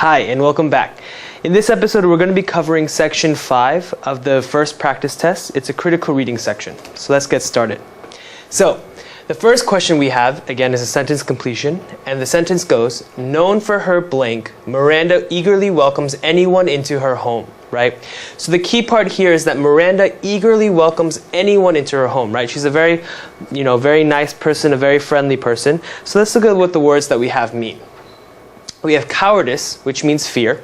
Hi, and welcome back. In this episode, we're going to be covering section 5 of the first practice test. It's a critical reading section. So let's get started. So, the first question we have, again, is a sentence completion, and the sentence goes, known for her blank, Miranda eagerly welcomes anyone into her home, right? So the key part here is that Miranda eagerly welcomes anyone into her home, right? She's a very, very nice person, a very friendly person. So let's look at what the words that we have mean. We have cowardice, which means fear,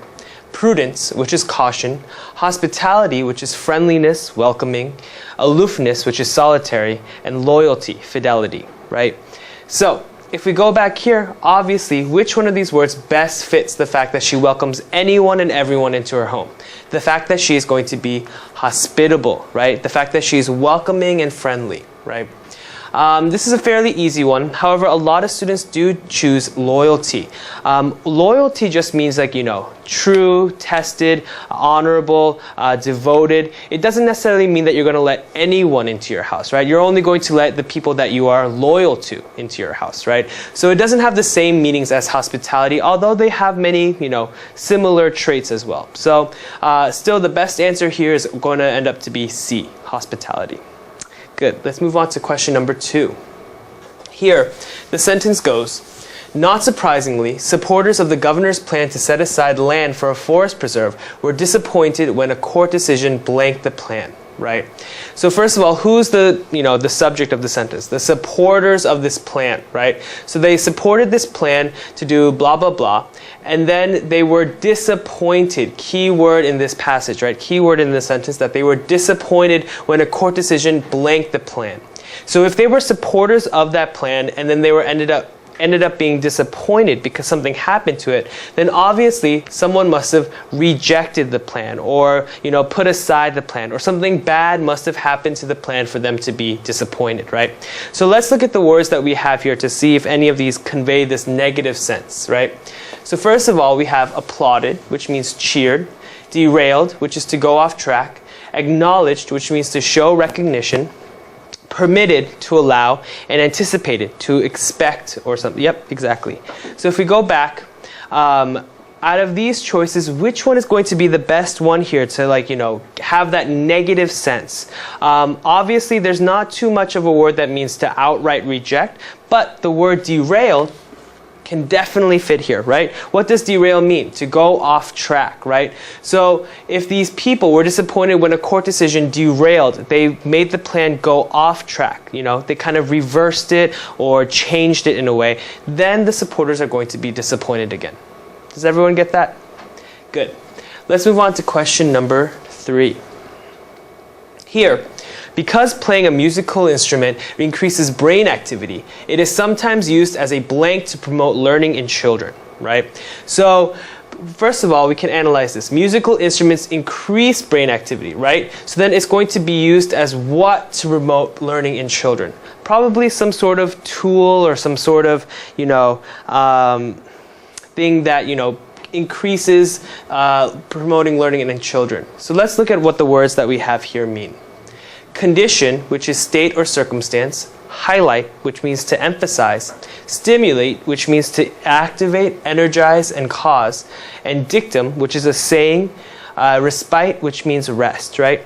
prudence, which is caution, hospitality, which is friendliness, welcoming, aloofness, which is solitary, and loyalty, fidelity, right? So, if we go back here, obviously, which one of these words best fits the fact that she welcomes anyone and everyone into her home? The fact that she is going to be hospitable, right? The fact that she is welcoming and friendly, right? This is a fairly easy one. However, a lot of students do choose loyalty. Loyalty just means true, tested, honorable, devoted. It doesn't necessarily mean that you're going to let anyone into your house, right? You're only going to let the people that you are loyal to into your house, right? So it doesn't have the same meanings as hospitality, although they have many, similar traits as well. So still the best answer here is going to end up to be C, hospitality. Good. Let's move on to question number 2. Here, the sentence goes, not surprisingly, supporters of the governor's plan to set aside land for a forest preserve were disappointed when a court decision blanked the plan, right? So first of all, who's the subject of the sentence? The supporters of this plan, right? So they supported this plan to do blah, blah, blah, and then they were disappointed. Key word in this passage, right? Key word in the sentence, that they were disappointed when a court decision blanked the plan. So if they were supporters of that plan and then they were ended up being disappointed because something happened to it, then obviously someone must have rejected the plan or, put aside the plan, or something bad must have happened to the plan for them to be disappointed, right? So let's look at the words that we have here to see if any of these convey this negative sense, right? So first of all, we have applauded, which means cheered, derailed, which is to go off track, acknowledged, which means to show recognition, permitted, to allow, and anticipated, to expect or something. Yep, exactly. So if we go back, out of these choices, which one is going to be the best one here to have that negative sense? Obviously, there's not too much of a word that means to outright reject, but the word derailed can definitely fit here, right? What does derail mean? To go off track, right? So if these people were disappointed when a court decision derailed, they made the plan go off track, they kind of reversed it or changed it in a way, then the supporters are going to be disappointed again. Does everyone get that? Good. Let's move on to question number 3. Here, because playing a musical instrument increases brain activity, it is sometimes used as a blank to promote learning in children, right? So, first of all, we can analyze this. Musical instruments increase brain activity, right? So then it's going to be used as what to promote learning in children? Probably some sort of tool or some sort of, thing that, increases promoting learning in children. So let's look at what the words that we have here mean. Condition, which is state or circumstance, highlight, which means to emphasize, stimulate, which means to activate, energize, and cause, and dictum, which is a saying, respite, which means rest, right?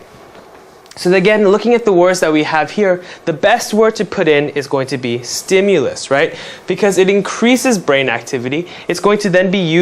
So again, looking at the words that we have here, the best word to put in is going to be stimulus, right? Because it increases brain activity. It's going to then be used